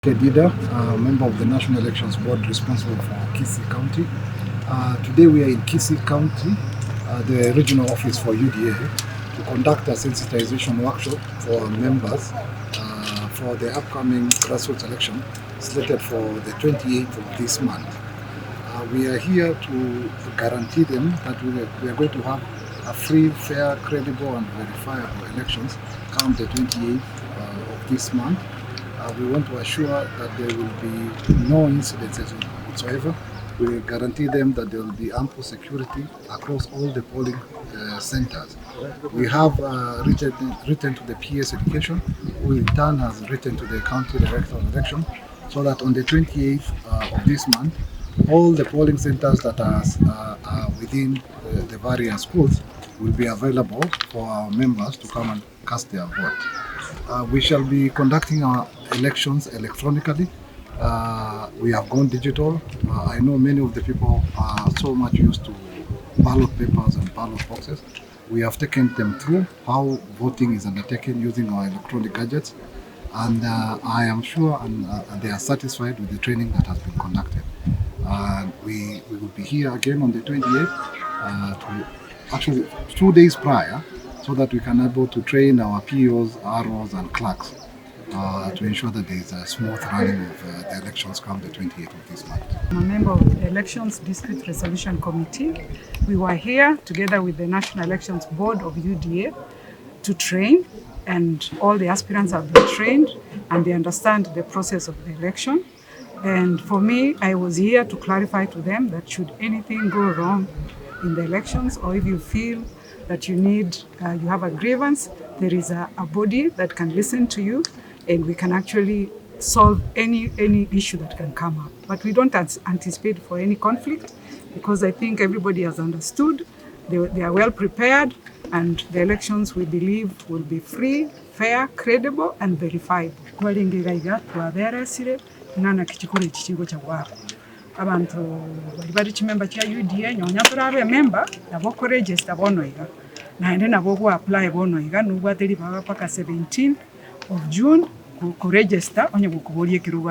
Leader, member of the National Elections Board responsible for Kisii County. Today we are in Kisii County, the regional office for UDA, to conduct a sensitization workshop for members for the upcoming grassroots election slated for the 28th of this month. We are here to guarantee them that we are going to have a free, fair, credible and verifiable elections come the 28th of this month. We want to assure that there will be no incidences whatsoever. We guarantee them that there will be ample security across all the polling centers. We have written to the PS Education, who in turn has written to the County Director of Election, so that on the 28th of this month, all the polling centers that are within the various schools will be available for our members to come and cast their vote. We shall be conducting our elections electronically. We have gone digital. I know many of the people are so much used to ballot papers and ballot boxes. We have taken them through how voting is undertaken using our electronic gadgets, and I am sure and they are satisfied with the training that has been conducted. We will be here again on the 28th, actually 2 days prior, so that we can be able to train our POs, ROs and clerks to ensure that there is a smooth running of the elections come the 28th of this month. I'm a member of the Elections Dispute Resolution Committee. We were here together with the National Elections Board of UDA to train, and all the aspirants have been trained and they understand the process of the election. And for me, I was here to clarify to them that should anything go wrong in the elections, or if you feel that you have a grievance, there is a body that can listen to you, and we can actually solve any issue that can come up. But we don't anticipate for any conflict, because I think everybody has understood, they are well prepared, and the elections, we believe, will be free, fair, credible and verifiable. Abantu bali chimemba cha UDA nyonya turabe member nabo ko register bonoiga naende nabo go apply bonoiga nubwo ateri baba paka 17 of June ku register onye gukuborie kiruba.